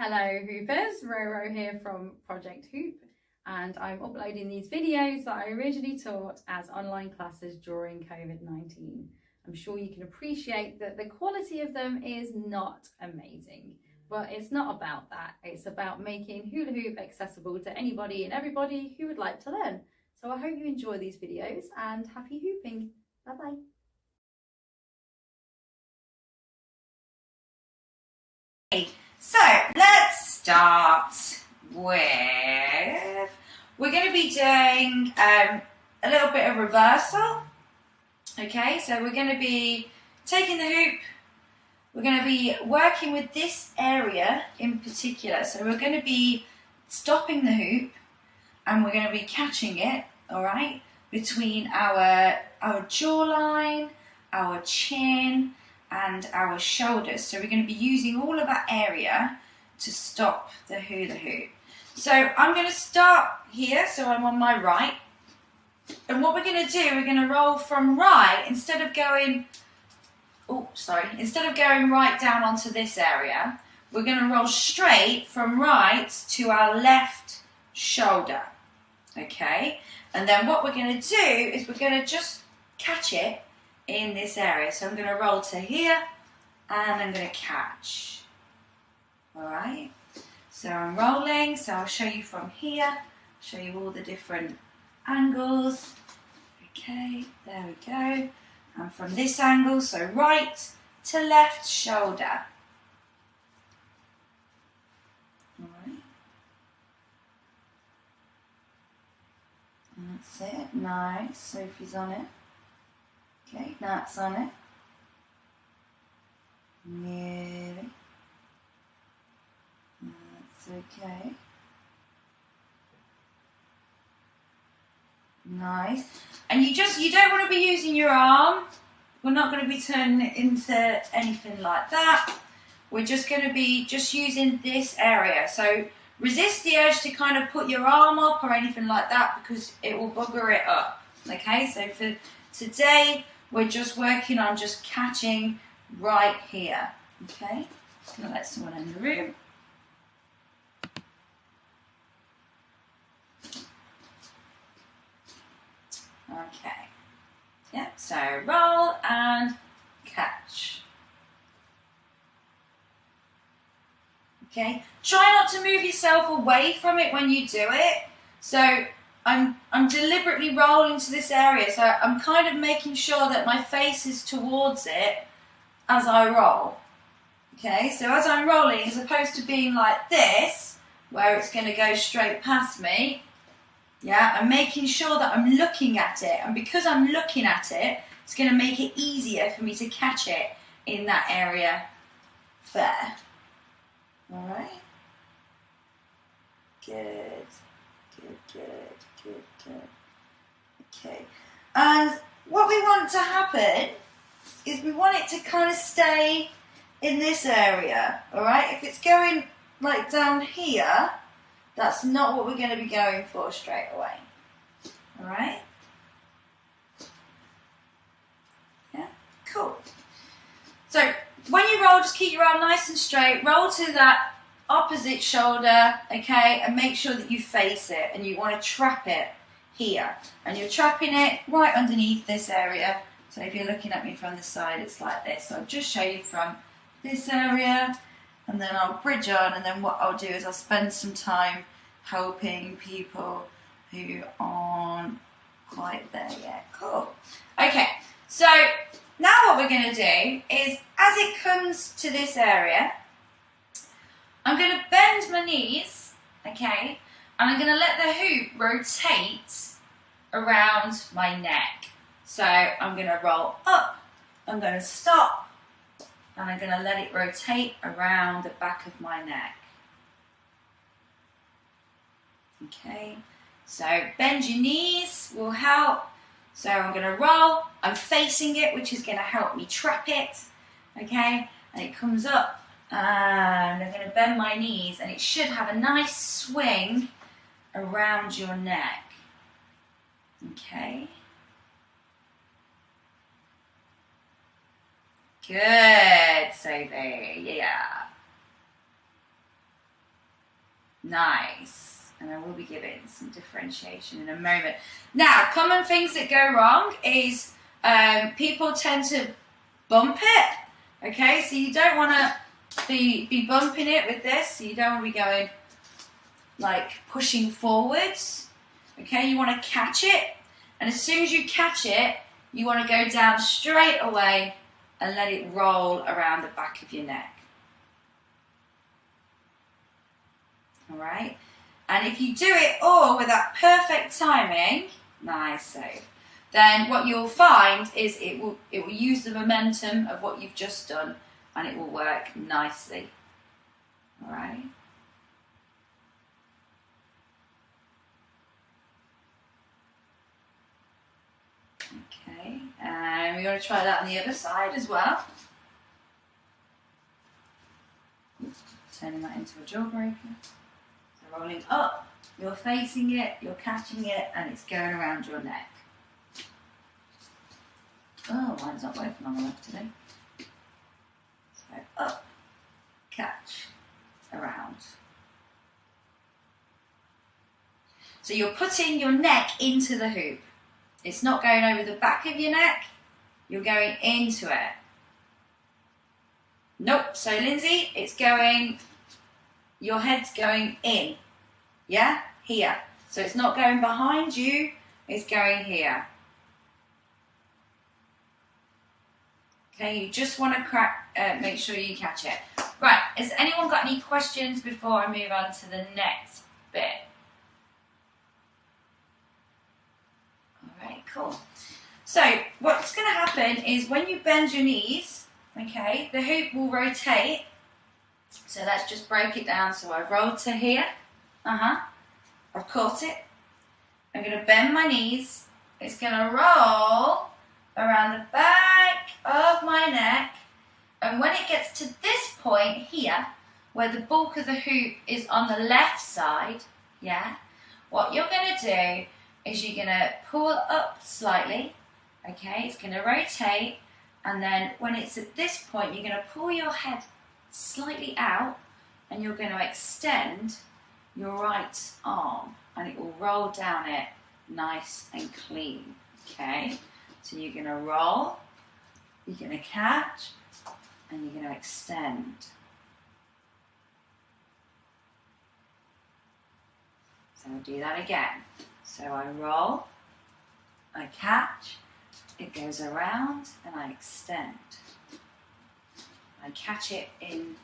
Hello Hoopers, Roro here from Project Hoop, and I'm uploading these videos that I originally taught as online classes during COVID-19. I'm sure you can appreciate that the quality of them is not amazing, but it's not about that. It's about making hula hoop accessible to anybody and everybody who would like to learn. So I hope you enjoy these videos and happy hooping. Bye bye. So let's start with, we're going to be doing a little bit of reversal. Okay, so we're going to be taking the hoop, we're going to be working with this area in particular. So we're going to be stopping the hoop and we're going to be catching it, all right, between our jawline, our chin, and our shoulders. So we're going to be using all of that area to stop the hula hoop. So I'm going to start here, so I'm on my right. And what we're going to do, we're going to roll from right, instead of going right down onto this area, we're going to roll straight from right to our left shoulder. Okay? And then what we're going to do is we're going to just catch it in this area. So I'm going to roll to here and I'm going to catch. Alright, so I'm rolling, so I'll show you from here, show you all the different angles. Okay, there we go. And from this angle, so right to left shoulder. Alright. That's it, nice. Sophie's on it. Okay, Nat's on it. Nearly. That's okay. Nice. And you don't want to be using your arm. We're not going to be turning it into anything like that. We're just going to be using this area. So resist the urge to kind of put your arm up or anything like that, because it will bugger it up. Okay, so for today, we're just working on just catching right here. Okay, just going to let someone in the room. Okay, yep, so roll and catch. Okay, try not to move yourself away from it when you do it. So I'm deliberately rolling to this area, so I'm kind of making sure that my face is towards it as I roll. Okay, so as I'm rolling, as opposed to being like this, where it's going to go straight past me, yeah, I'm making sure that I'm looking at it, and because I'm looking at it, it's going to make it easier for me to catch it in that area there. All right? Good. Okay, and what we want to happen is we want it to kind of stay in this area, all right? If it's going like down here, that's not what we're going to be going for straight away, all right? Yeah, cool. So when you roll, just keep your arm nice and straight, roll to that opposite shoulder, okay, and make sure that you face it, and you want to trap it here, and you're trapping it right underneath this area. So if you're looking at me from the side, it's like this. So I'll just show you from this area, and then I'll bridge on, and then what I'll do is I'll spend some time helping people who aren't quite there yet. Cool. Okay, so now what we're going to do is, as it comes to this area, I'm going to bend my knees, okay, and I'm going to let the hoop rotate around my neck. So I'm going to roll up, I'm going to stop, and I'm going to let it rotate around the back of my neck. Okay, so bend your knees will help. So I'm going to roll, I'm facing it, which is going to help me trap it, okay, and it comes up. And I'm going to bend my knees, and it should have a nice swing around your neck. Okay. Good, Sophie. Yeah. Nice. And I will be giving some differentiation in a moment. Now, common things that go wrong is people tend to bump it. Okay, so you don't want to be bumping it with this. So you don't want to be going like pushing forwards. Okay, you want to catch it. And as soon as you catch it, you want to go down straight away and let it roll around the back of your neck. All right. And if you do it all with that perfect timing, nice save, then what you'll find is it will use the momentum of what you've just done and it will work nicely. All right. Okay, and we're going to try that on the other side as well. Turning that into a jawbreaker. So rolling up, you're facing it, you're catching it, and it's going around your neck. Oh, mine's not working on the left today. So up, catch, around. So you're putting your neck into the hoop. It's not going over the back of your neck, you're going into it. Nope, so Lindsay, it's going, your head's going in. Yeah, here. So it's not going behind you, it's going here. Okay, you just want to make sure you catch it. Right, has anyone got any questions before I move on to the next bit? Alright, cool. So, what's going to happen is when you bend your knees, okay, the hoop will rotate. So let's just break it down. So I've rolled to here. I've caught it. I'm going to bend my knees. It's going to roll around the back of my neck. And when it gets to this point here, where the bulk of the hoop is on the left side, yeah, what you're going to do is you're going to pull up slightly, okay, it's going to rotate, and then when it's at this point, you're going to pull your head slightly out, and you're going to extend your right arm, and it will roll down it nice and clean, okay? So you're going to roll, you're going to catch, and you're going to extend. So I'll do that again. So I roll, I catch, it goes around, and I extend. I catch it in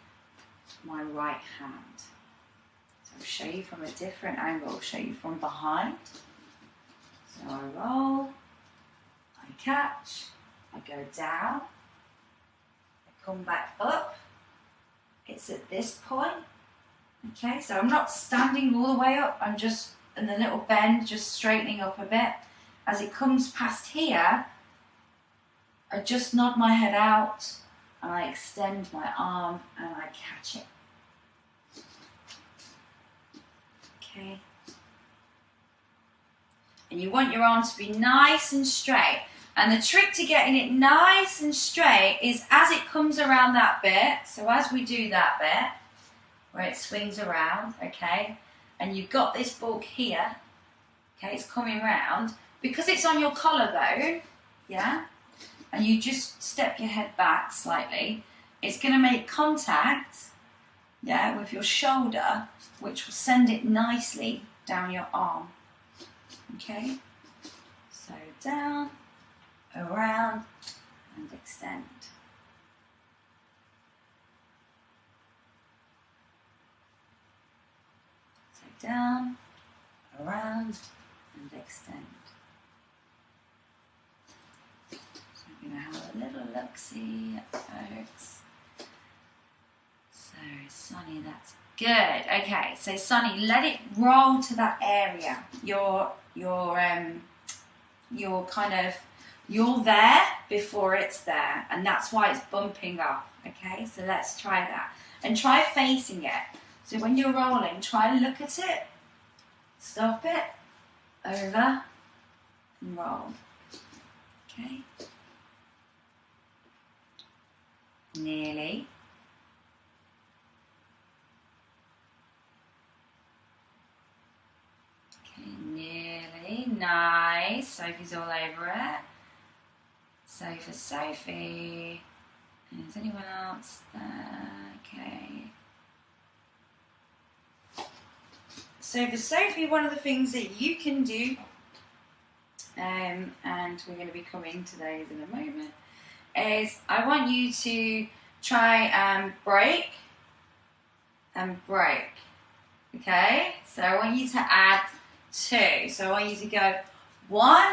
my right hand. So I'll show you from a different angle, I'll show you from behind. So I roll, I catch, I go down, I come back up, it's at this point, okay, so I'm not standing all the way up, I'm just in the little bend, just straightening up a bit. As it comes past here, I just nod my head out, and I extend my arm, and I catch it. Okay. And you want your arm to be nice and straight. And the trick to getting it nice and straight is as it comes around that bit, so as we do that bit, where it swings around, okay, and you've got this bulk here, okay, it's coming round, because it's on your collarbone, yeah, and you just step your head back slightly, it's going to make contact, yeah, with your shoulder, which will send it nicely down your arm, okay, so down, around, and extend. So down, around, and extend. So I'm going to have a little look-see at folks. So Sonny, that's good. Okay, so Sonny, let it roll to that area. You're kind of, you're there before it's there, and that's why it's bumping off. Okay, so let's try that. And try facing it. So when you're rolling, try and look at it, stop it, over, and roll. Okay. Nearly. Nice. Sophie's all over it. So for Sophie. And is anyone else there? Okay. So for Sophie, one of the things that you can do, and we're going to be coming to those in a moment, is I want you to try and break and break. Okay? So I want you to add 2. So I want you to go 1,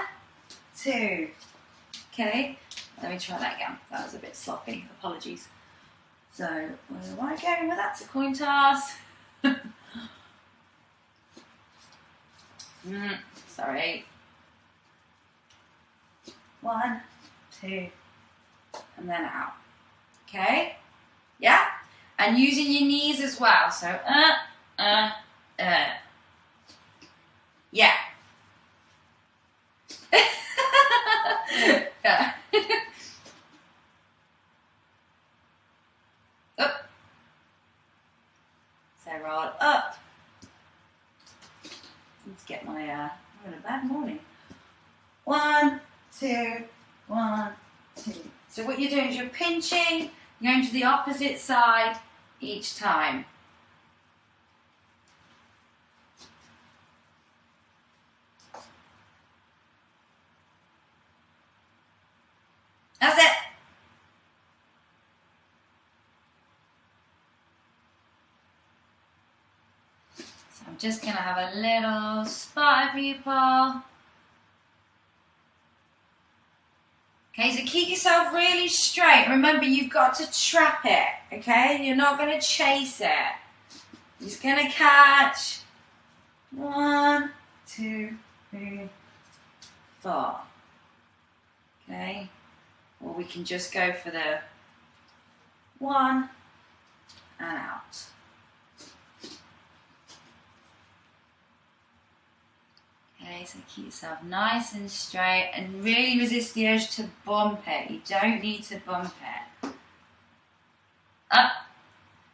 2. Okay? Let me try that again. That was a bit sloppy. Apologies. So where am I going with that? It's a coin toss. Sorry. 1, 2, and then out. Okay? Yeah? And using your knees as well. So, yeah. Yeah. Up. So roll up. Let's get my, I'm having a bad morning. 1, 2, 1, 2. So what you're doing is you're pinching, you're going to the opposite side each time. That's it. So I'm just going to have a little spot of people. Okay, so keep yourself really straight. Remember, you've got to trap it, okay? You're not going to chase it. You're just going to catch 1, 2, 3, 4. Okay? Or we can just go for the 1 and out. Okay, so keep yourself nice and straight and really resist the urge to bump it. You don't need to bump it. Up.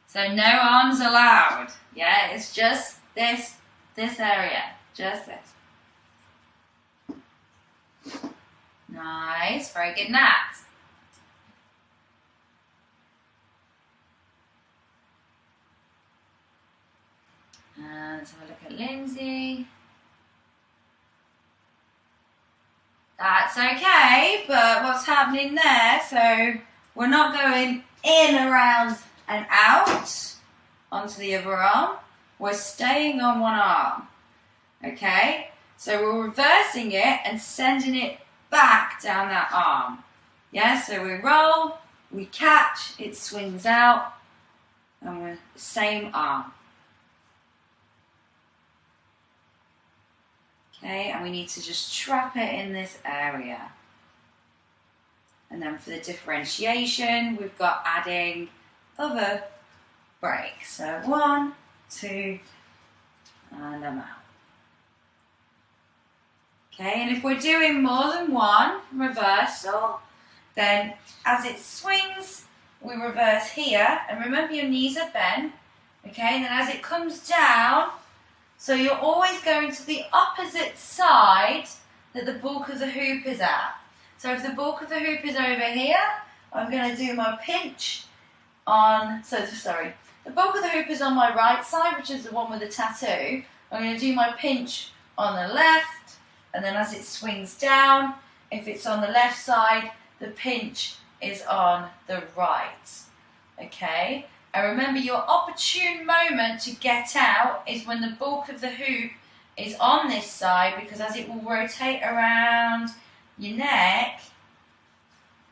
So no arms allowed. Yeah, it's just this area. Just this. Nice, very good, Nat. And let's have a look at Lindsay. That's okay, but what's happening there, so we're not going in, around and out onto the other arm. We're staying on one arm, okay? So we're reversing it and sending it back down that arm. Yeah, so we roll, we catch, it swings out, and we're the same arm. Okay, and we need to just trap it in this area. And then for the differentiation, we've got adding other breaks. So 1, 2, and I'm out. Okay, and if we're doing more than one reversal, then as it swings, we reverse here. And remember, your knees are bent. Okay, and then as it comes down, so you're always going to the opposite side that the bulk of the hoop is at. So if the bulk of the hoop is over here, I'm going to do my pinch on, the bulk of the hoop is on my right side, which is the one with the tattoo. I'm going to do my pinch on the left, and then as it swings down, if it's on the left side, the pinch is on the right. Okay? And remember, your opportune moment to get out is when the bulk of the hoop is on this side, because as it will rotate around your neck,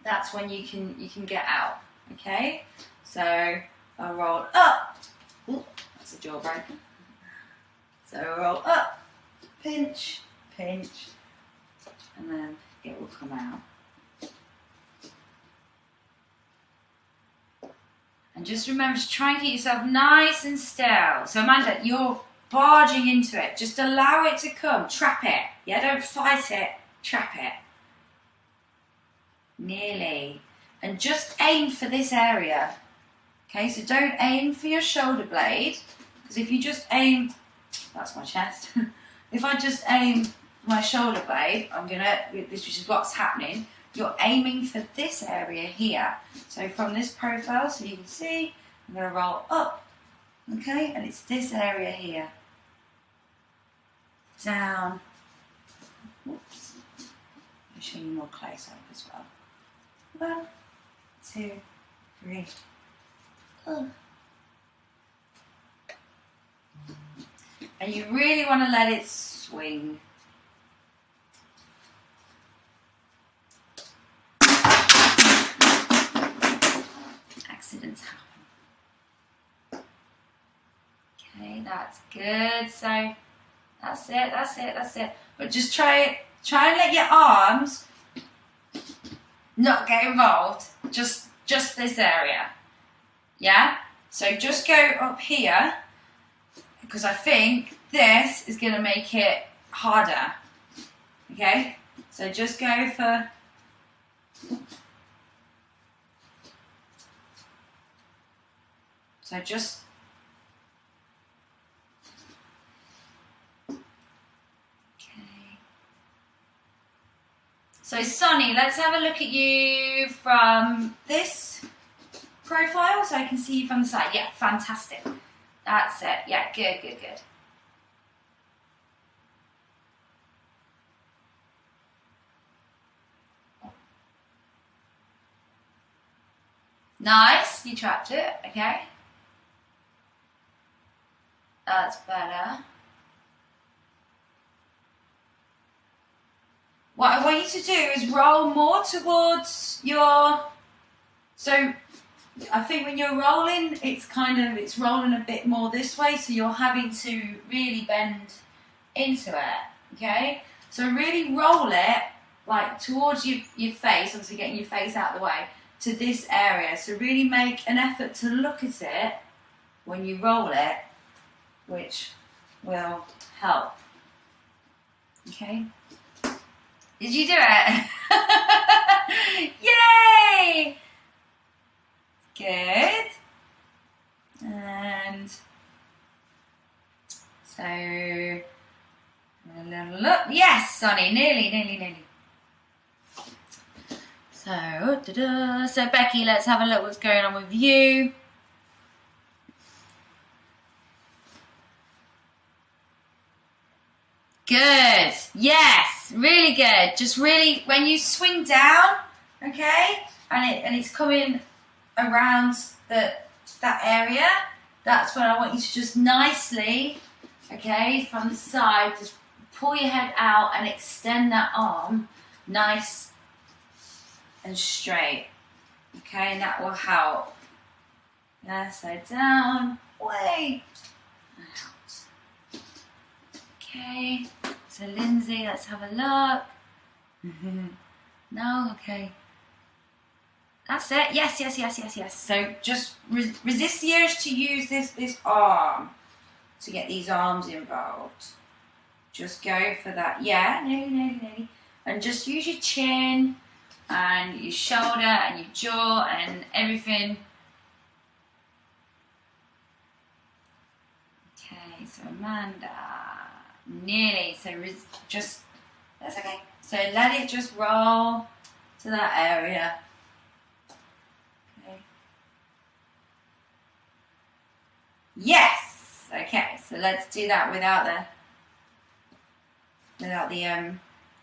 that's when you can get out. Okay? So I'll roll up. Ooh, that's a jawbreaker. So I'll roll up, pinch, pinch, and then it will come out. And just remember to try and keep yourself nice and still. So Amanda, you're barging into it. Just allow it to come. Trap it. Yeah, don't fight it. Trap it. Nearly. And just aim for this area. Okay, so don't aim for your shoulder blade. Because if you just aim, that's my chest. If I just aim my shoulder blade, this is what's happening. You're aiming for this area here. So from this profile, so you can see, I'm going to roll up, okay, and it's this area here. Down. Whoops. I'll show you more close up as well. 1, 2, 3. And you really want to let it swing. Accidents happen. Okay, that's good. So that's it. But just try and let your arms not get involved. Just this area. Yeah? So just go up here, because I think this is going to make it harder. Okay? So just go for... So just... Okay. So Sonny, let's have a look at you from this profile so I can see you from the side. Yeah, fantastic. That's it. Yeah, good. Nice, you trapped it, okay. That's better. What I want you to do is roll more towards your... So I think when you're rolling, it's rolling a bit more this way, so you're having to really bend into it, okay? So really roll it like towards your face, obviously getting your face out of the way, to this area. So really make an effort to look at it when you roll it, which will help. Okay? Did you do it? Yay! Good. And so a little look. Yes, Sonny, nearly. So Becky, let's have a look what's going on with you. Good. Yes, really good. Just really, when you swing down, okay, and it's coming around that area, that's when I want you to just nicely, okay, from the side, just pull your head out and extend that arm nice and straight, okay, and that will help. Yeah, so down, way, and out. Okay, so Lindsay, let's have a look. No, okay. That's it. Yes. So just resist the urge to use this arm to get these arms involved. Just go for that. Yeah, nearly. And just use your chin and your shoulder and your jaw and everything. Okay, so Amanda, nearly. So just, that's okay. So let it just roll to that area. Okay. Yes. Okay. So let's do that without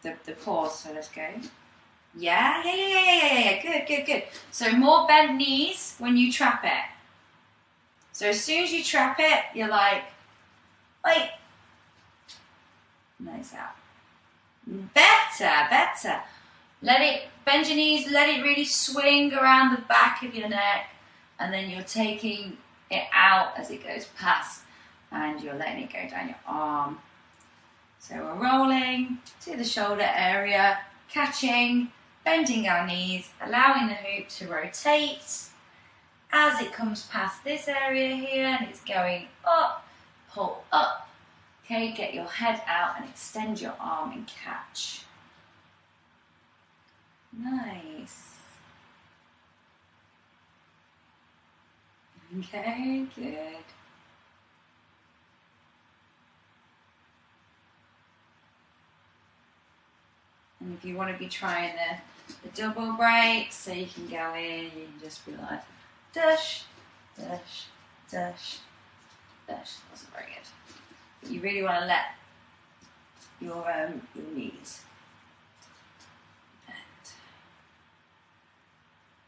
the pause. So let's go. Yeah. Good. So more bent knees when you trap it. So as soon as you trap it, you're like, wait. Nice out. Better. Let it, bend your knees, let it really swing around the back of your neck, and then you're taking it out as it goes past, and you're letting it go down your arm. So we're rolling to the shoulder area, catching, bending our knees, allowing the hoop to rotate as it comes past this area here, and it's going up, pull up. Okay, get your head out and extend your arm and catch. Nice. Okay, good. if you want to be trying the double breaks, so you can go in, you can just be like dash, dash, dash, dash. That wasn't very good. But you really want to let your knees bend.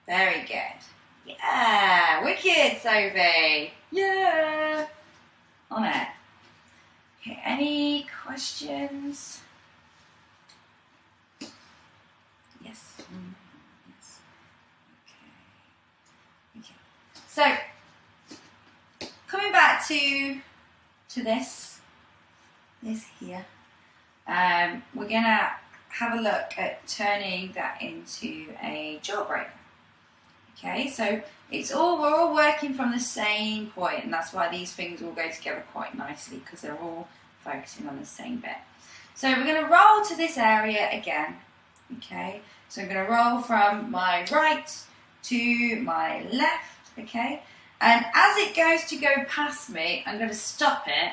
Very good. Yeah, wicked, Sophie. Yeah. On it. Okay, any questions? Yes. Yes. Okay. Okay. So, coming back to this here, we're gonna have a look at turning that into a jaw break. Okay, so we're all working from the same point, and that's why these things all go together quite nicely, because they're all focusing on the same bit. So we're going to roll to this area again. Okay, so I'm going to roll from my right to my left. Okay, and as it goes to go past me, I'm going to stop it,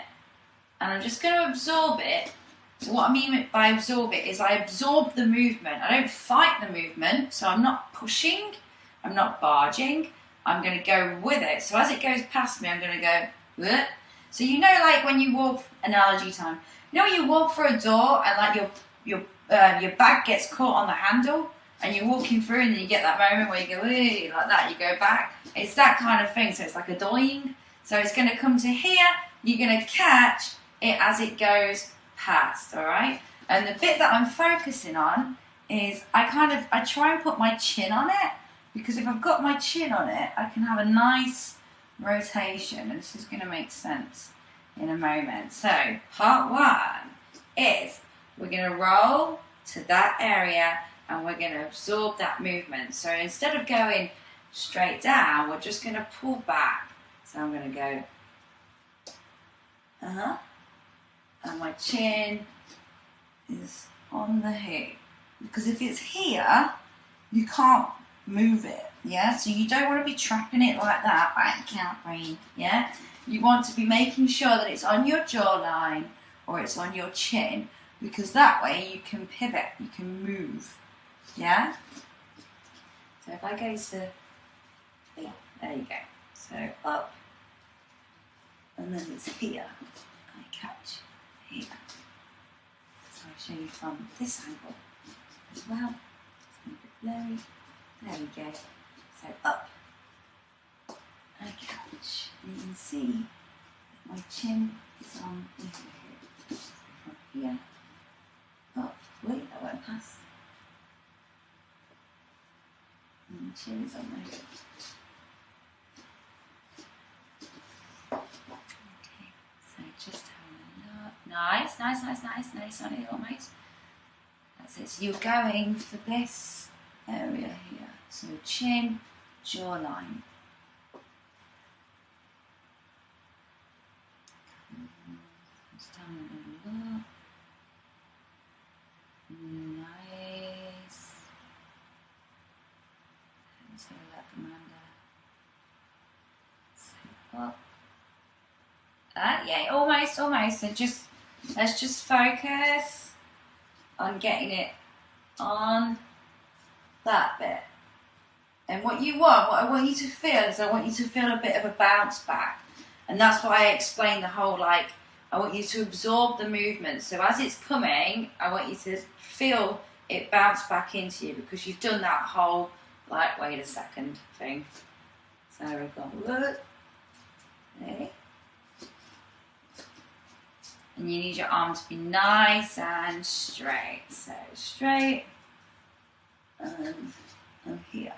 and I'm just going to absorb it. So what I mean by absorb it is I absorb the movement. I don't fight the movement, so I'm not pushing. I'm not barging, I'm going to go with it. So as it goes past me, I'm going to go, bleh. So you know, like when you walk, analogy time, you know when you walk through a door and like your bag gets caught on the handle and you're walking through and then you get that moment where you go, like that, you go back. It's that kind of thing, so it's like a doing. So it's going to come to here, you're going to catch it as it goes past, all right? And the bit that I'm focusing on is I try and put my chin on it, because if I've got my chin on it, I can have a nice rotation, and this is going to make sense in a moment. So, part one is we're going to roll to that area, and we're going to absorb that movement. So instead of going straight down, we're just going to pull back. So I'm going to go, and my chin is on the hip. Because if it's here, you can't move it, yeah? So you don't want to be trapping it like that. I can't breathe, yeah? You want to be making sure that it's on your jawline or it's on your chin, because that way you can pivot, you can move, yeah? So if I go to, yeah, there you go. So up, and then it's here. I catch here. So I'll show you from this angle as well. It's a bit blurry. There we go. So up, I catch, and you can see that my chin is on the hip. From here, up, wait, that went past. And the chin is on the hip. Okay, so just having a look. Nice, nice, nice, nice, nice on it almost. That's it. So you're going for this area here. So chin, jawline. Just having a little look. Nice. Let's have a look, Amanda. So up. Yeah, almost. So let's just focus on getting it on that bit. And what I want you to feel is I want you to feel a bit of a bounce back. And that's why I explained the whole, like, I want you to absorb the movement. So as it's coming, I want you to feel it bounce back into you, because you've done that whole, like, wait a second thing. So we've gone, look. Okay. And you need your arm to be nice and straight. So straight, and here.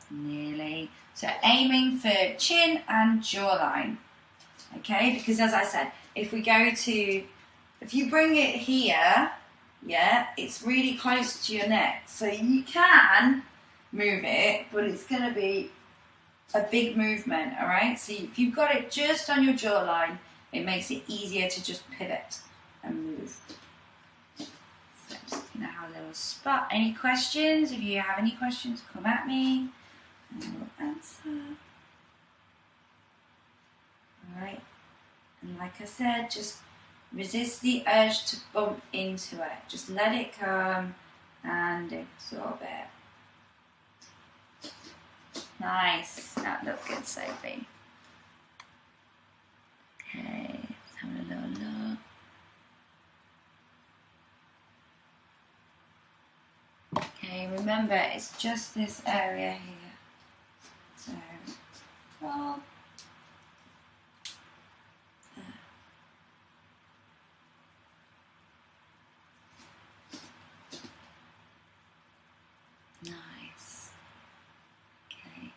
Nearly. So aiming for chin and jawline. Okay, because as I said, if you bring it here, yeah, it's really close to your neck. So you can move it, but it's going to be a big movement, all right? So if you've got it just on your jawline, it makes it easier to just pivot and move. So I'm just going to have a little spot. Any questions? If you have any questions, come at me and I will answer. All right. And like I said, just resist the urge to bump into it. Just let it come and absorb it. Nice. That looked good, Sophie. Okay, let's have a little look. Okay, remember it's just this area here. So, roll. Nice. Okay.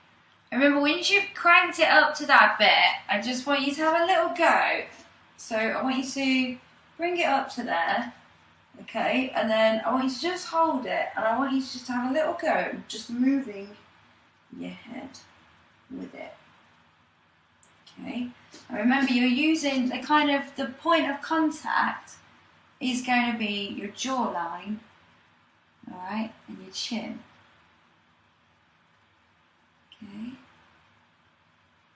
Remember, once you've cranked it up to that bit, I just want you to have a little go. So I want you to bring it up to there. Okay, and then I want you to just hold it, and I want you to just have a little go, just moving your head with it. Okay, and remember you're using the the point of contact is going to be your jawline, alright, and your chin. Okay,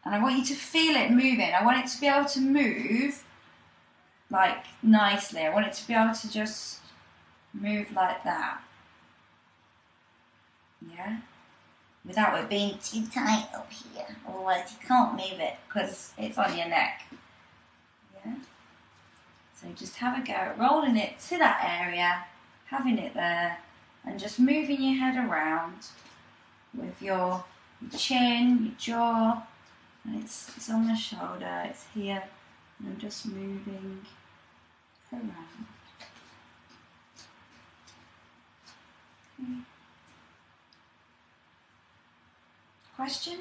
and I want you to feel it moving. I want it to be able to move like nicely. I want it to be able to just move like that. Yeah? Without it being too tight up here. Otherwise you can't move it because it's on your neck. Yeah? So just have a go at rolling it to that area, having it there, and just moving your head around with your chin, your jaw, and it's on the shoulder, it's here, and I'm just moving around. Okay. Question?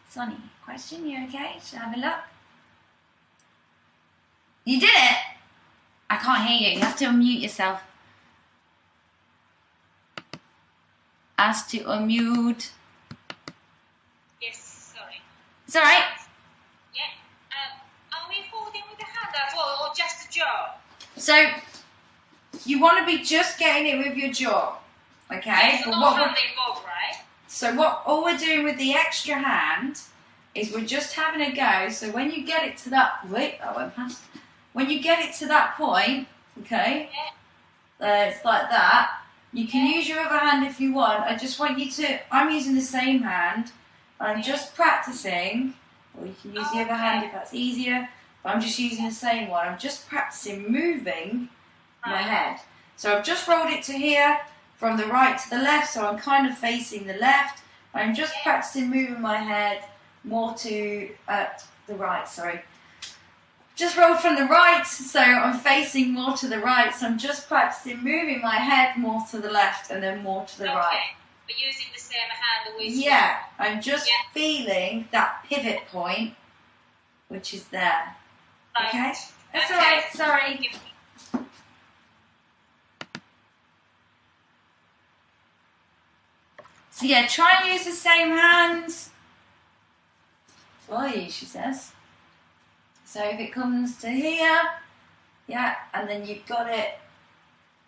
Sonny, question? You okay? Should I have a look? You did it! I can't hear you. You have to unmute yourself. Ask to unmute. Yes, sorry. It's alright. Yeah. Are we holding with the hand as well, or just the jaw? So, you want to be just getting it with your jaw. Okay? So But no hand involved, right? So all we're doing with the extra hand is we're just having a go. So when you get it to that, that went past. When you get it to that point, okay, it's like that. You can use your other hand if you want. I just want you to, I'm using the same hand. I'm just practicing, or you can use the other hand if that's easier. But I'm just using the same one. I'm just practicing moving my head. So I've just rolled it to here. From the right to the left, so I'm kind of facing the left. I'm just practicing moving my head more to the right, sorry. Just rolled from the right, so I'm facing more to the right, so I'm just practicing moving my head more to the left and then more to the right. But using the same hand with I'm just feeling that pivot point, which is there. Right. Okay? That's alright, sorry. So yeah, try and use the same hands. For you, she says. So if it comes to here, yeah, and then you've got it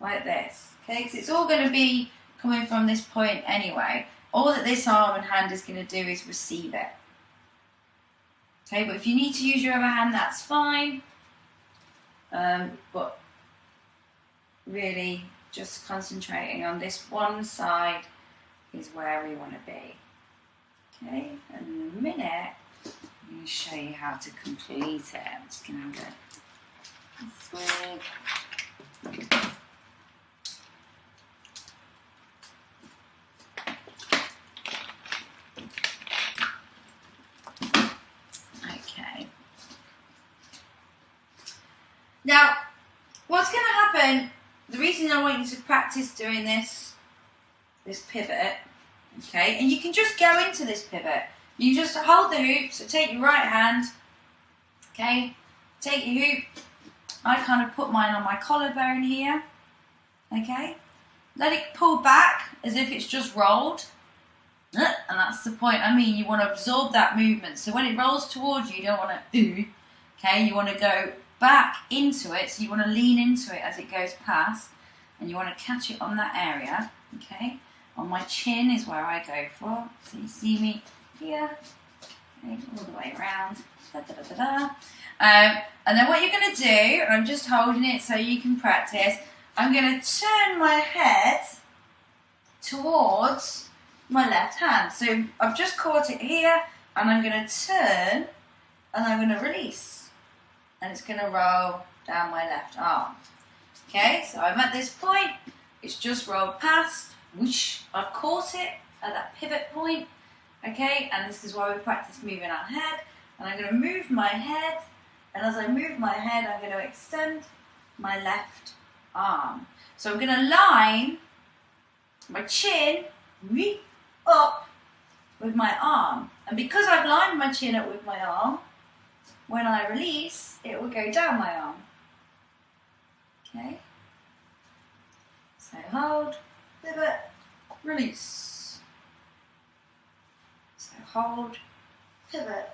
like this, okay? Because it's all going to be coming from this point anyway. All that this arm and hand is going to do is receive it. Okay, but if you need to use your other hand, that's fine. But really just concentrating on this one side is where we want to be. Okay, and in a minute, I'm going to show you how to complete it. I'm just going to have a swig. Okay. Now, what's going to happen, the reason I want you to practice doing this pivot, okay, and you can just go into this pivot. You just hold the hoop, so take your right hand, okay, take your hoop. I kind of put mine on my collarbone here, okay, let it pull back as if it's just rolled, and that's the point. I mean, you want to absorb that movement, so when it rolls towards you, you don't want to, okay, you want to go back into it, so you want to lean into it as it goes past, and you want to catch it on that area, okay. On my chin is where I go for. So you see me here, Okay, all the way around. Da, da, da, da, da. And then what you're going to do, and I'm just holding it so you can practice, I'm going to turn my head towards my left hand. So I've just caught it here, and I'm going to turn, and I'm going to release. And it's going to roll down my left arm. Okay, so I'm at this point, it's just rolled past, whoosh, I've caught it at that pivot point. Okay, and this is why we practice moving our head. And I'm going to move my head, and as I move my head, I'm going to extend my left arm. So I'm going to line my chin up with my arm. And because I've lined my chin up with my arm, when I release, it will go down my arm. Okay? So hold, pivot, release. So hold, pivot,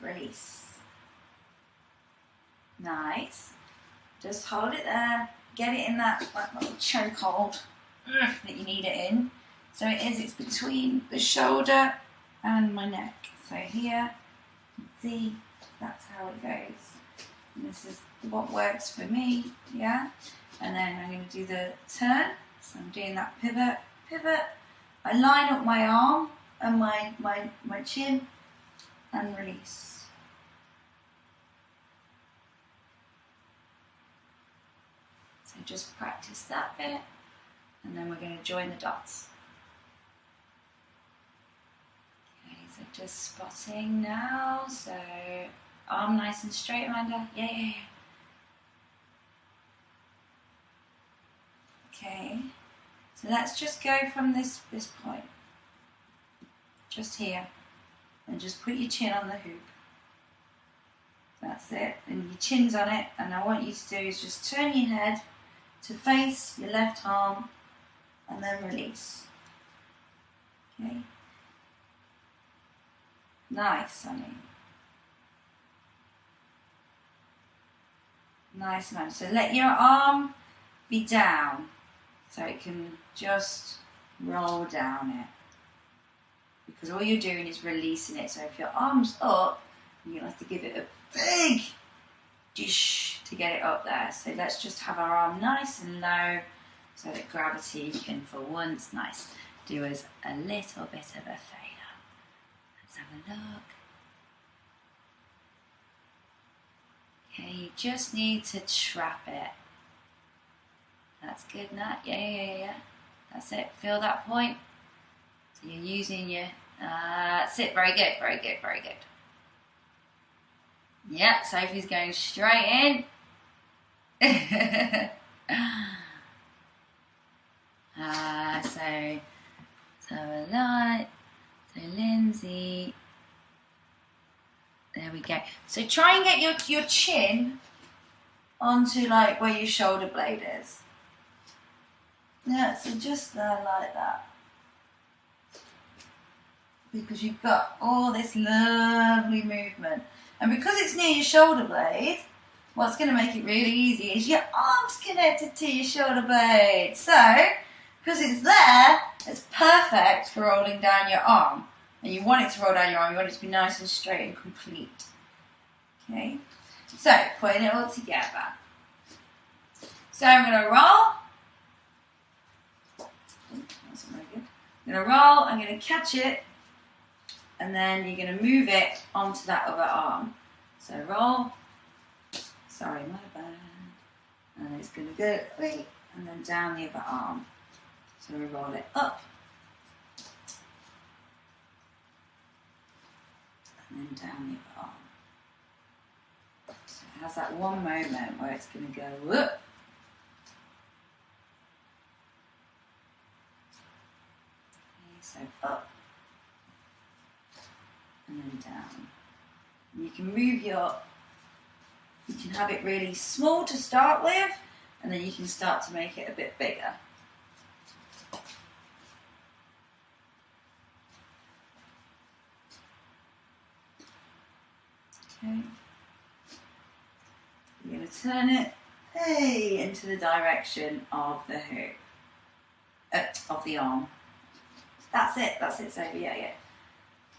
release. Nice. Just hold it there. Get it in that little chokehold that you need it in. So it's between the shoulder and my neck. So here, you can see, that's how it goes. And this is what works for me, yeah? And then I'm going to do the turn. So I'm doing that pivot, pivot. I line up my arm and my chin and release. So just practice that bit, and then we're going to join the dots. Okay, so just spotting now. So arm nice and straight, Amanda. Yeah, yeah, yeah. Okay, so let's just go from this point, just here, and just put your chin on the hoop. That's it, and your chin's on it, and I want you to do is just turn your head to face your left arm, and then release. Okay, nice, honey. Nice, man. So let your arm be down, so it can just roll down it. Because all you're doing is releasing it. So if your arm's up, you'll have to give it a big dish to get it up there. So let's just have our arm nice and low, so that gravity can, for once, do us a little bit of a favour. Let's have a look. Okay, you just need to trap it. That's good, Nat. Yeah. That's it. Feel that point. So you're using your. That's it. Very good. Yeah, Sophie's going straight in. So a lot. So Lindsay. There we go. So try and get your chin onto like where your shoulder blade is. Yeah, so just there like that. Because you've got all this lovely movement. And because it's near your shoulder blade, what's going to make it really easy is your arm's connected to your shoulder blade. So, because it's there, it's perfect for rolling down your arm. And you want it to roll down your arm, you want it to be nice and straight and complete. Okay? So, putting it all together. So I'm going to roll. That's not very good. I'm going to roll, I'm going to catch it, and then you're going to move it onto that other arm. So roll. Sorry, my bad. And it's going to go, and then down the other arm. So we roll it up. And then down the other arm. So it has that one moment where it's going to go whoop. Okay, so up. And then down. And you can move you can have it really small to start with, and then you can start to make it a bit bigger. Okay. You're going to turn it, into the direction of the hoop, of the arm. That's it, Sophie, yeah.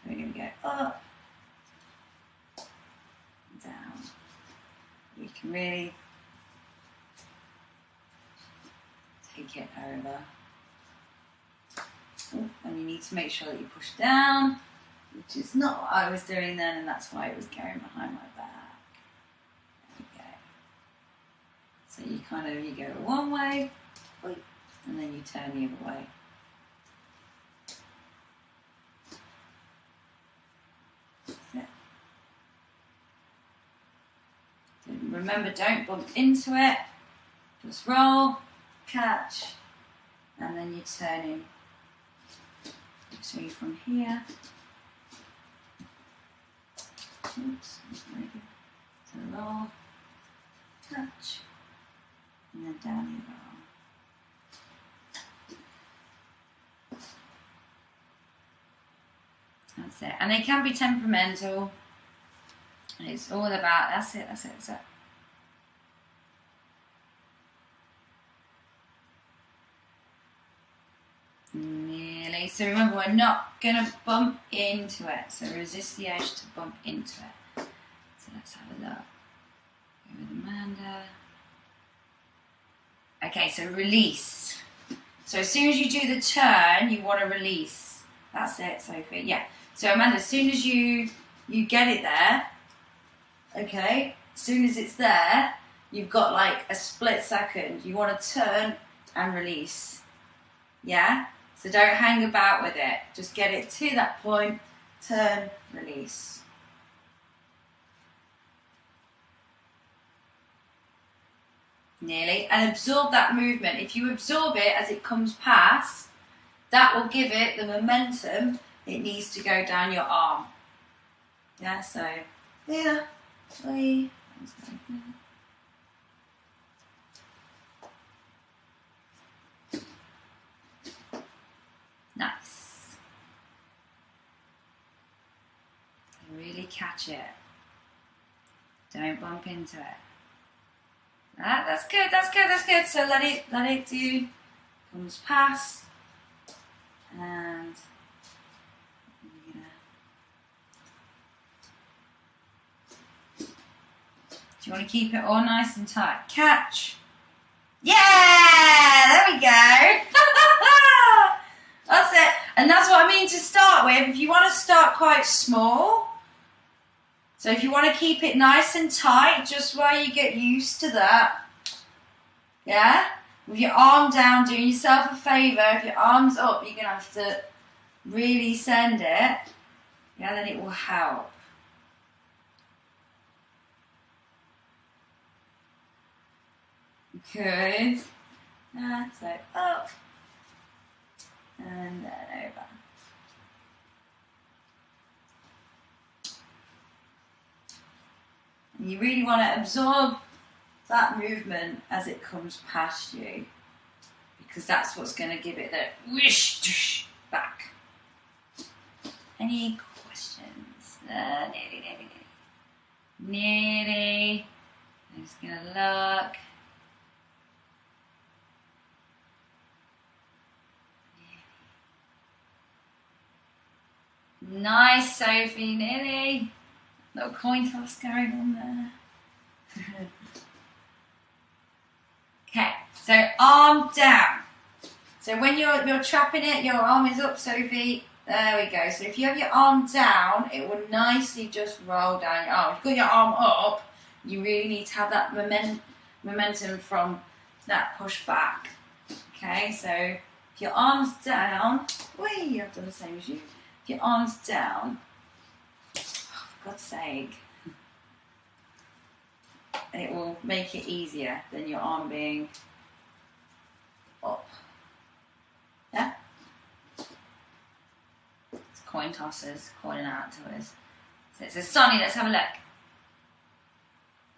We're going to go up, You can really take it over. Oh, and you need to make sure that you push down, which is not what I was doing then, and that's why it was going behind my back. There we go. So you go one way, and then you turn the other way. Remember, don't bump into it. Just roll, catch, and then you turn in. So you from here. Oops, so roll, catch, and then down you roll. That's it. And they can be temperamental. It's all about, that's it. Nearly. So remember, we're not going to bump into it. So resist the urge to bump into it. So let's have a look. Go with Amanda. Okay, so release. So as soon as you do the turn, you want to release. That's it, Sophie. Yeah. So Amanda, as soon as you get it there, okay, as soon as it's there, you've got like a split second. You want to turn and release. Yeah? So don't hang about with it. Just get it to that point, turn, release. Nearly. And absorb that movement. If you absorb it as it comes past, that will give it the momentum it needs to go down your arm. Yeah, so yeah, 3. Nice. Really catch it. Don't bump into it. That's good. So let it do. Comes past. And do you want to keep it all nice and tight? Catch. Yeah! There we go. That's it. And that's what I mean to start with. If you want to start quite small, so if you want to keep it nice and tight, just while you get used to that, yeah? With your arm down, doing yourself a favour. If your arm's up, you're going to have to really send it. Yeah, then it will help. Good. So up. And then over. And you really want to absorb that movement as it comes past you, because that's what's going to give it that whoosh back. Any questions? Nearly. I'm just going to look. Nice, Sophie, nearly. Little coin toss going on there. Okay, so arm down. So when you're trapping it, your arm is up, Sophie. There we go. So if you have your arm down, it will nicely just roll down your arm. If you've got your arm up, you really need to have that momentum from that push back. Okay, so if your arm's down, whee, I've done the same as you. If your arm's down, oh, for God's sake, it will make it easier than your arm being up. Yeah? It's coin tossers calling out to us. So it says, Sonny, let's have a look.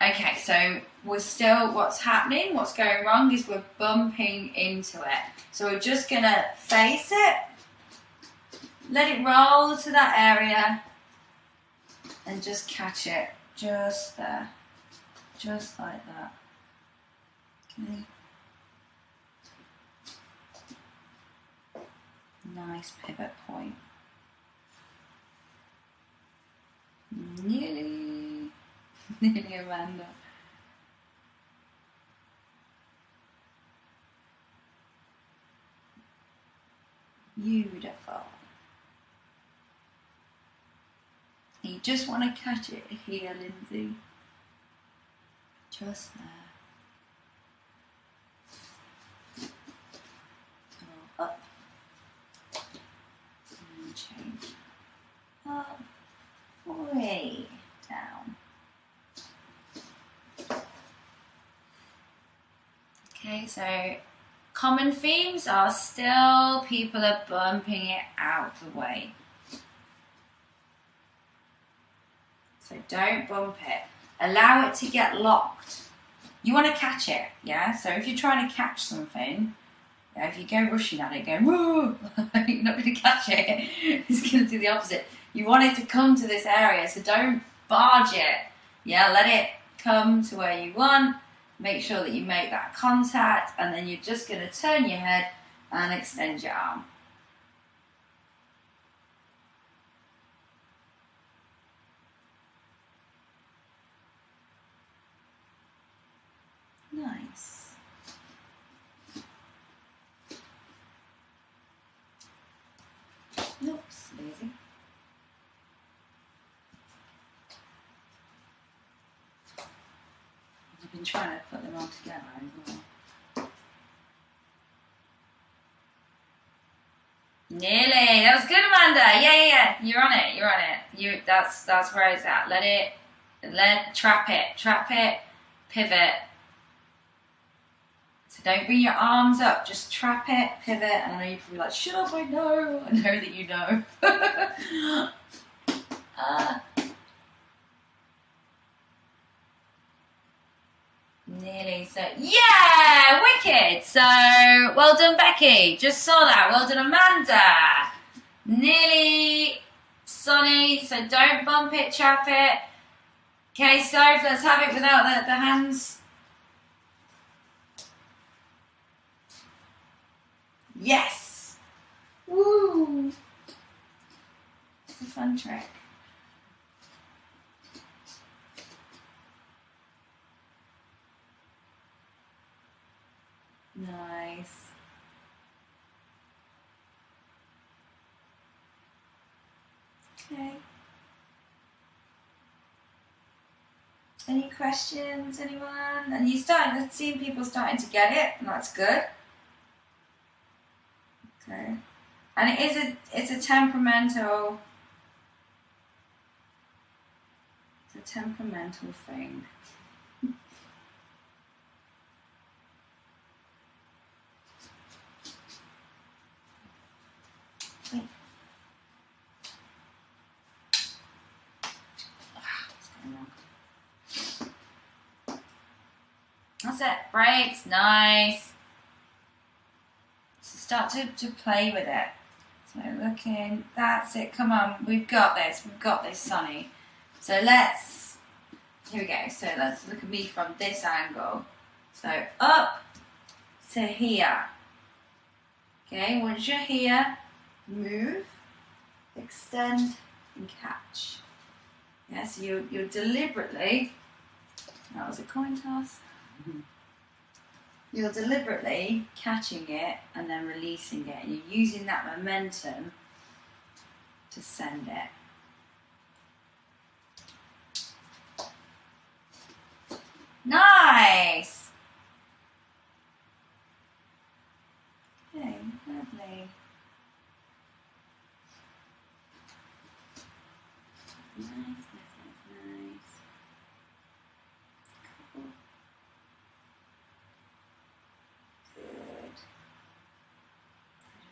Okay, so we're still, what's happening, what's going wrong is we're bumping into it. So we're just going to face it, let it roll to that area, and just catch it just there. Just like that. Okay. Nice pivot point. Nearly. Nearly, Amanda. Beautiful. You just want to catch it here, Lindsay. Just there. Go up. And change. Up. Way down. Okay, so common themes are still people are bumping it out the way. So don't bump it. Allow it to get locked. You want to catch it, yeah? So if you're trying to catch something, yeah, if you go rushing at it, going, woo, you're not going to catch it. It's going to do the opposite. You want it to come to this area, so don't barge it. Yeah, let it come to where you want. Make sure that you make that contact, and then you're just going to turn your head and extend your arm. Nice. Oops, lazy. I've been trying to put them all together as well. Nearly. That was good, Amanda. Yeah. You're on it. That's where it's at. Trap it, pivot. So don't bring your arms up, just trap it, pivot, and I know you're probably like, shut up, I know that you know. Nearly, so, yeah, wicked. So, well done, Becky, just saw that, well done, Amanda. Nearly, Sonny, so don't bump it, trap it. Okay, so let's have it without the hands. Yes! Woo! It's a fun trick. Nice. Okay. Any questions, anyone? And you starting to see people starting to get it, and that's good. Okay. And it's a temperamental thing. Wait. What's going on? That's it. Breaks. Nice. So start to play with it. So looking. That's it. Come on. We've got this. Sonny. So here we go. So let's look at me from this angle. So up to here. Okay, once you're here, move, extend, and catch. Yeah, so you're deliberately, that was a coin toss. You're deliberately catching it and then releasing it. And you're using that momentum to send it. Nice! Okay, lovely. Nice. Cool. Good.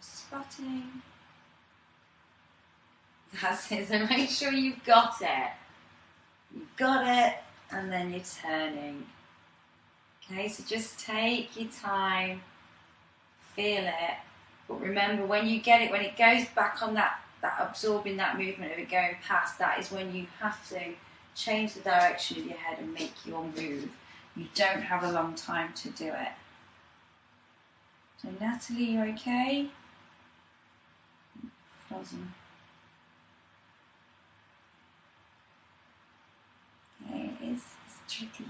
Just spotting. That's it, so make sure you've got it. You've got it, and then you're turning. Okay, so just take your time. Feel it, but remember when you get it, when it goes back on that absorbing that movement of it going past, that is when you have to change the direction of your head and make your move. You don't have a long time to do it. So Natalie, you okay? Frozen. Okay, it's tricky.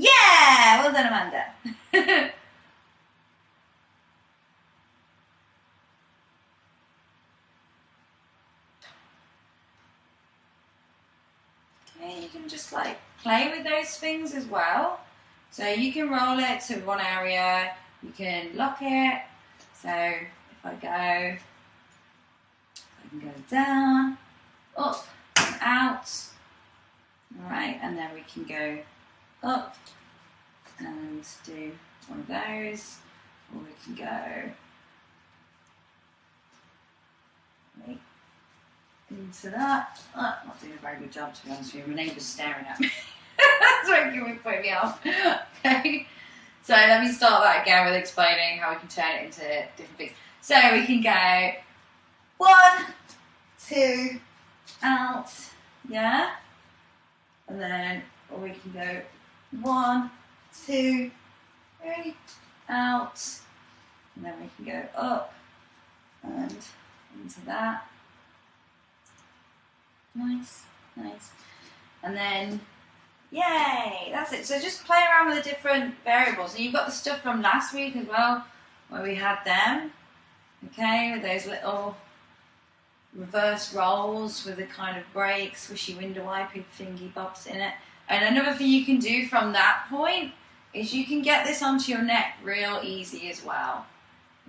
Yeah! Well done, Amanda. Okay, you can just like play with those things as well. So you can roll it to one area, you can lock it. So if I can go down, up, and out. All right, and then we can go up and do one of those, or we can go right into that. Oh, I'm not doing a very good job, to be honest with you. My neighbour's staring at me. That's making me off. Okay, so let me start that again with explaining how we can turn it into different things. So we can go 1, 2, out, yeah, and then or we can go 1, 2, 3, out, and then we can go up and into that. Nice, nice. And then, yay, that's it. So just play around with the different variables. And you've got the stuff from last week as well, where we had them, okay, with those little reverse rolls with the kind of break, swishy window wiping thingy bobs in it. And another thing you can do from that point is you can get this onto your neck real easy as well,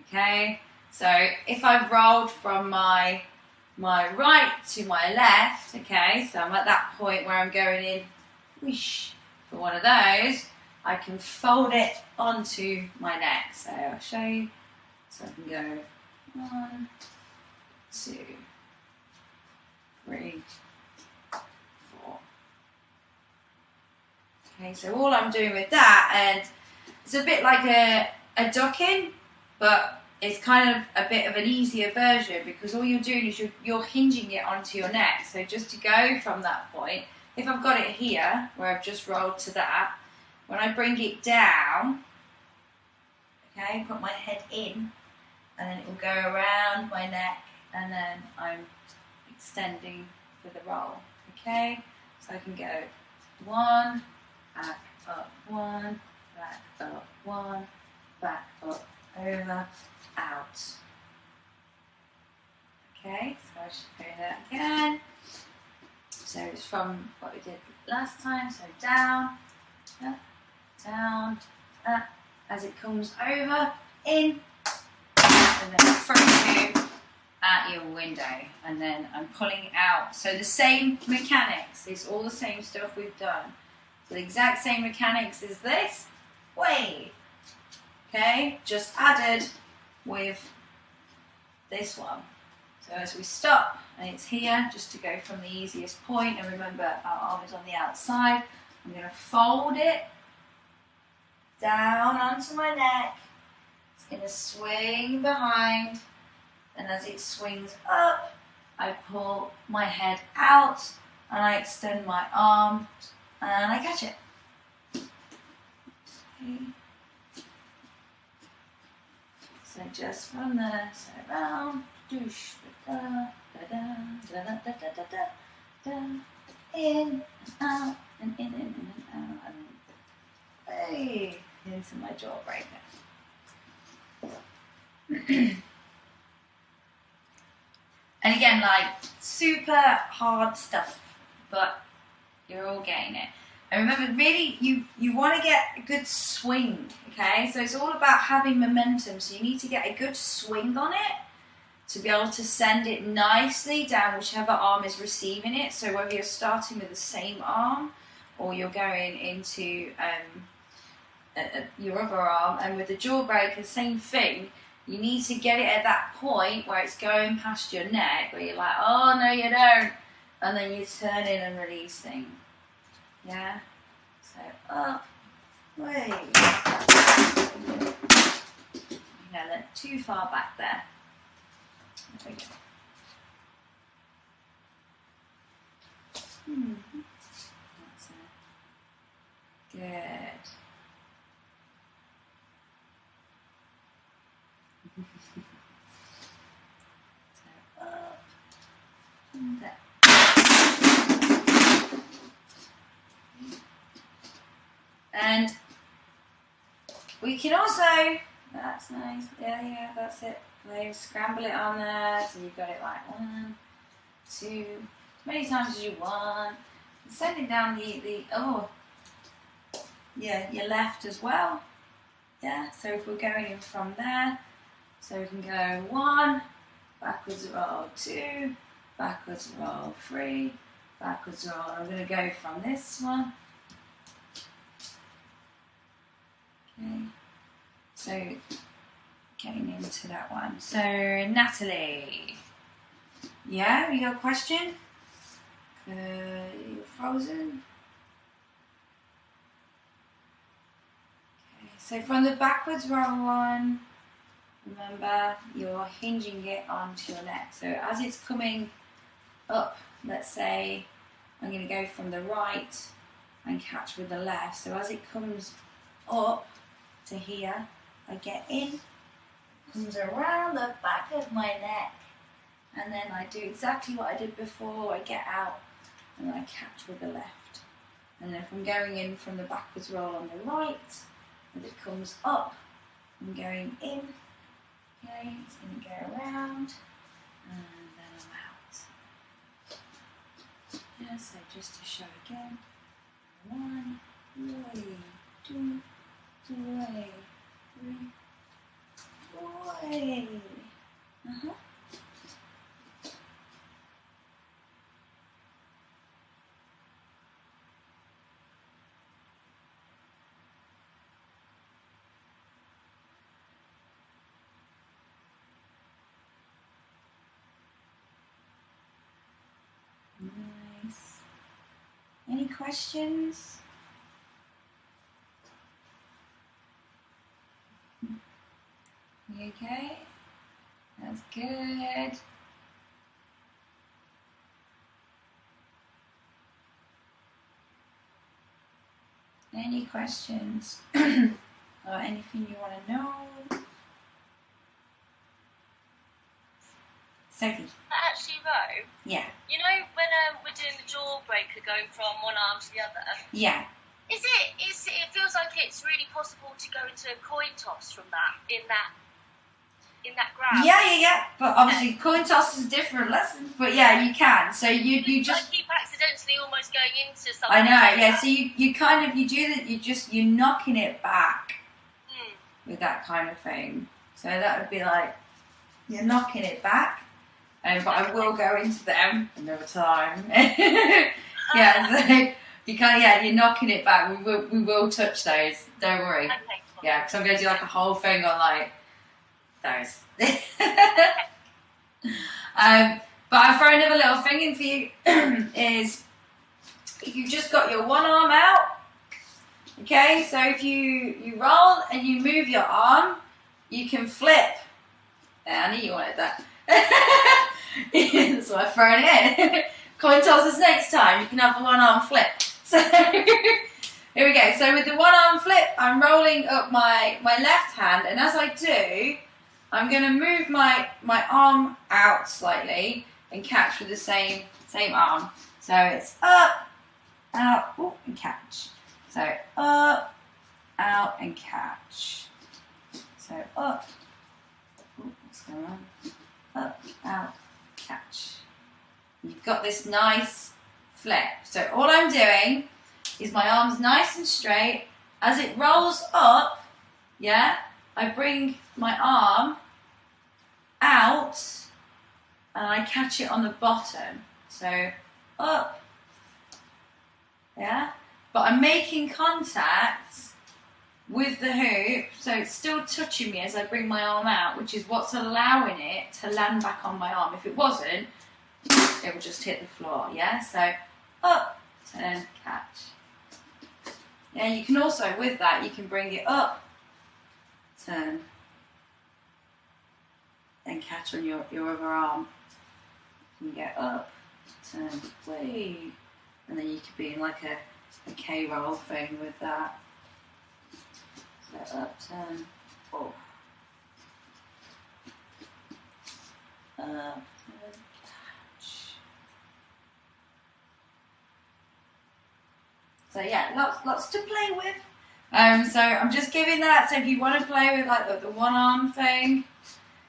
okay? So if I've rolled from my right to my left, okay, so I'm at that point where I'm going in, whoosh, for one of those, I can fold it onto my neck. So I'll show you. So I can go 1, 2, 3, 4. Okay, so all I'm doing with that, and it's a bit like a ducking, but it's kind of a bit of an easier version because all you're doing is you're hinging it onto your neck. So just to go from that point, if I've got it here, where I've just rolled to that, when I bring it down, okay, put my head in, and then it will go around my neck, and then I'm extending for the roll, okay? So I can go 1, back up 1, back up 1, back up, over, out. Okay, so I should do that again. So it's from what we did last time, so down, up, down, up, as it comes over, in, and then front you at your window, and then I'm pulling out. So the same mechanics, it's all the same stuff we've done. So the exact same mechanics as this, way, okay, just added with this one. So as we stop, and it's here, just to go from the easiest point, and remember our arm is on the outside, I'm going to fold it down onto my neck. It's going to swing behind, and as it swings up, I pull my head out, and I extend my arm, and I catch it. Okay. So just from there, so round, doosh, da da da da da da da da da, in and out, and in and out, and hey, into my jawbreaker. And again, like super hard stuff, but you're all getting it. And remember, really, you want to get a good swing, okay? So it's all about having momentum. So you need to get a good swing on it to be able to send it nicely down whichever arm is receiving it. So whether you're starting with the same arm or you're going into your other arm, and with the jawbreaker, same thing. You need to get it at that point where it's going past your neck, where you're like, oh, no, you don't. And then you turn in and releasing. Yeah? So up, way. No, they're too far back there. There we go. That's it. Good. So up and down. And we can also, that's nice, yeah, that's it. Play, scramble it on there, so you've got it like 1, 2, as many times as you want. Sending down your left as well. Yeah, so if we're going in from there, so we can go 1, backwards roll 2, backwards roll 3, backwards roll. I'm going to go from this one. Okay, so getting into that one. So Natalie, yeah, you got a question? You're frozen. Okay, so from the backwards roll one, remember you're hinging it onto your neck. So as it's coming up, let's say I'm going to go from the right and catch with the left. So as it comes up to here, I get in, comes around the back of my neck, and then I do exactly what I did before. I get out and then I catch with the left. And then if I'm going in from the backwards roll on the right, as it comes up, I'm going in. Okay, it's going to go around, and then I'm out. Yeah, so just to show again. 1, 2, 2, 3, 4. Nice. Any questions? You okay? That's good. Any questions? Or anything you want to know? Sophie. Actually, Ro, Yeah. you know when we're doing the jawbreaker going from one arm to the other, Yeah. it feels like it's really possible to go into a coin toss from that in that grab. Yeah. But obviously, coin toss is a different lesson. But yeah, you can. So you just. I keep accidentally almost going into something. I know. like Yeah. that. So you do that. You're knocking it back with that kind of thing. So that would be like you're knocking it back. But I will go into them another time. Yeah. So you kind of you're knocking it back. We will touch those. Don't worry. Okay, cool. Yeah, because I'm going to do like a whole thing on like those. But I'll throw another little thing in for you is if you've just got your one arm out, okay, so if you roll and you move your arm, you can flip. Yeah, I knew you wanted that. That's why I've thrown it in. Coin tosses next time, you can have the one arm flip. So here we go. So with the one arm flip, I'm rolling up my left hand, and as I do, I'm going to move my arm out slightly and catch with the same arm. So it's up, out, ooh, and catch. So up, out, and catch. So up, ooh, what's going on? Up, out, catch. You've got this nice flip. So all I'm doing is my arm's nice and straight. As it rolls up, yeah, I bring my arm out and I catch it on the bottom. So up, yeah, but I'm making contact with the hoop, so it's still touching me as I bring my arm out, which is what's allowing it to land back on my arm. If it wasn't, it would just hit the floor, yeah? So up, turn, catch. Yeah, you can also, with that, you can bring it up, turn, and catch on your other arm. You can get up, turn, way, and then you could be in like a K-roll thing with that. So up, turn, oh. Up, turn, catch. So yeah, lots to play with. So I'm just giving that. So if you want to play with like the one arm thing,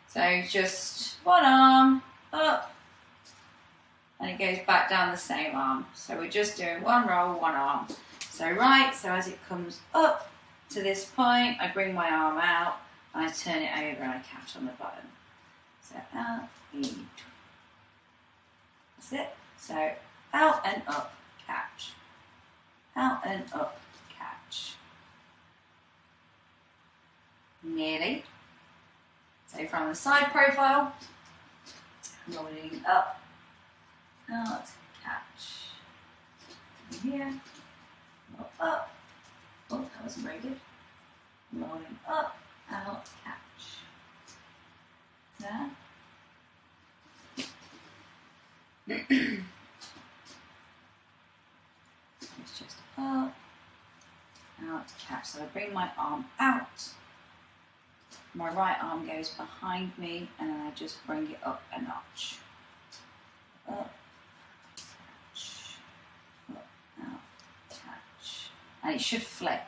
so just one arm up, and goes back down the same arm. So we're just doing one roll, one arm. So right, so as it comes up to this point, I bring my arm out, and I turn it over and I catch on the bottom. So out, in. That's it. So out and up, catch. Out and up, catch. Nearly. So from the side profile, rolling up, out, catch. And here, roll up. Oh, that wasn't very good. Rolling up, out, catch. There. It's just up, out, catch. So I bring my arm out. My right arm goes behind me, and then I just bring it up a notch. Up, catch, up, out, catch. And it should flip.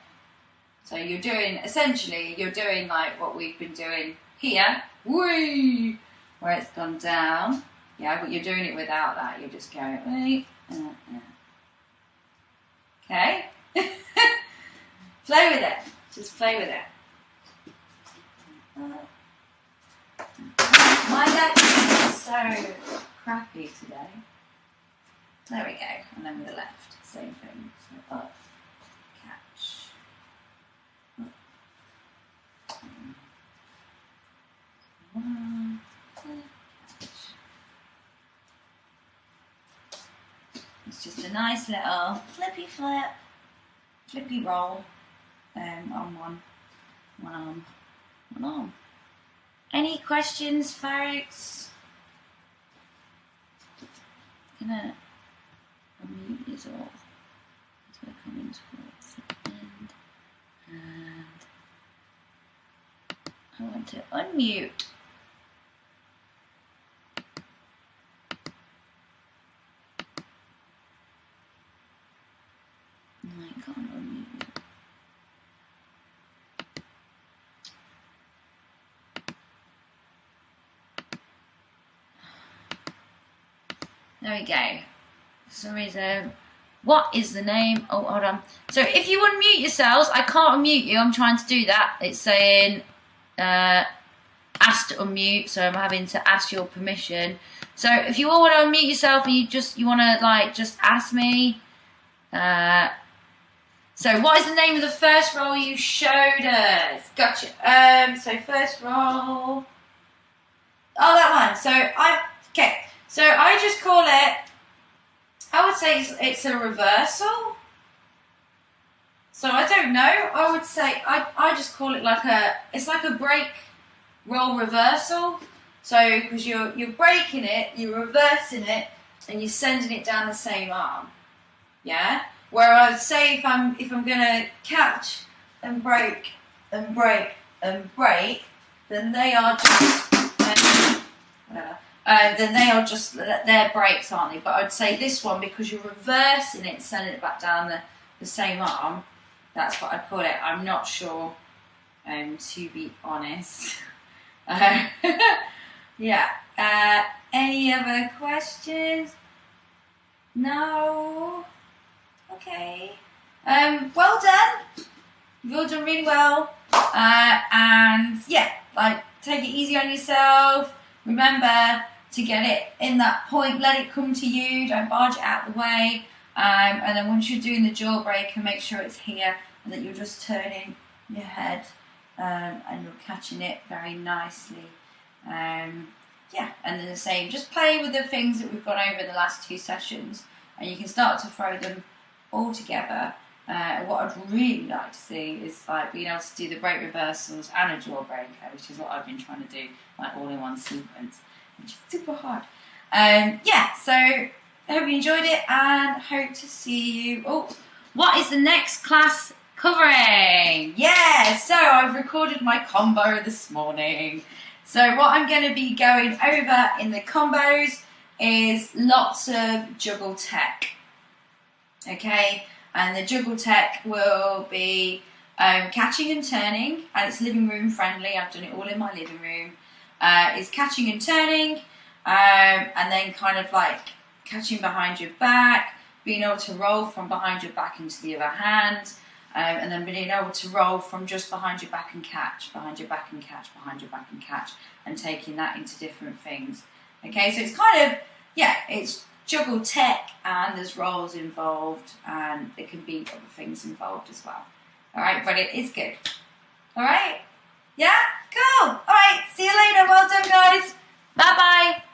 So you're doing, essentially, you're doing like what we've been doing here, whee, where it's gone down. Yeah, but you're doing it without that. You're just going, wait, okay? Play with it. Just play with it. My leg is so crappy today. There we go. And then with the left, same thing. So up, catch. Up. One, catch. It's just a nice little flippy flip, flippy roll on one arm. Any questions, folks? I'm gonna unmute these all as we're coming towards the end. And I want to unmute. I can't unmute you. There we go. For some reason, what is the name? Oh, hold on. So if you unmute yourselves, I can't unmute you. I'm trying to do that. It's saying ask to unmute, so I'm having to ask your permission. So if you all want to unmute yourself and you want to like just ask me. So what is the name of the first roll you showed us? Gotcha. So first roll. Oh, that one. Okay. So I just call it, I would say it's a reversal. So I don't know, I would say, I just call it it's like a break roll reversal. So, because you're breaking it, you're reversing it, and you're sending it down the same arm. Yeah? Where I would say if I'm gonna catch and break and break and break, then they are just, whatever. Then they are just their breaks, aren't they? But I'd say this one, because you're reversing it and sending it back down the same arm, that's what I'd call it. I'm not sure, to be honest. Yeah. Any other questions? No? Okay. Well done. You've all done really well. And yeah, like, take it easy on yourself. Remember to get it in that point, let it come to you, don't barge it out of the way. And then once you're doing the jawbreaker, make sure it's here and that you're just turning your head and you're catching it very nicely. Yeah, and then the same, just play with the things that we've gone over the last 2 sessions, and you can start to throw them all together. What I'd really like to see is like being able to do the break reversals and a jawbreaker, which is what I've been trying to do, like all in one sequence, which is super hard. Yeah, so I hope you enjoyed it and hope to see you. Oh, what is the next class covering? Yeah, so I've recorded my combo this morning. So what I'm going to be going over in the combos is lots of juggle tech. Okay, and the juggle tech will be catching and turning, and it's living room friendly. I've done it all in my living room. It's catching and turning, and then kind of like catching behind your back, being able to roll from behind your back into the other hand, and then being able to roll from just behind your back and catch, behind your back and catch, behind your back and catch, and taking that into different things. Okay, so it's kind of, yeah, it's juggle tech, and there's rolls involved, and there can be other things involved as well. All right, but it is good. All right, yeah, cool. All right, see you later. Well done, guys. Bye-bye.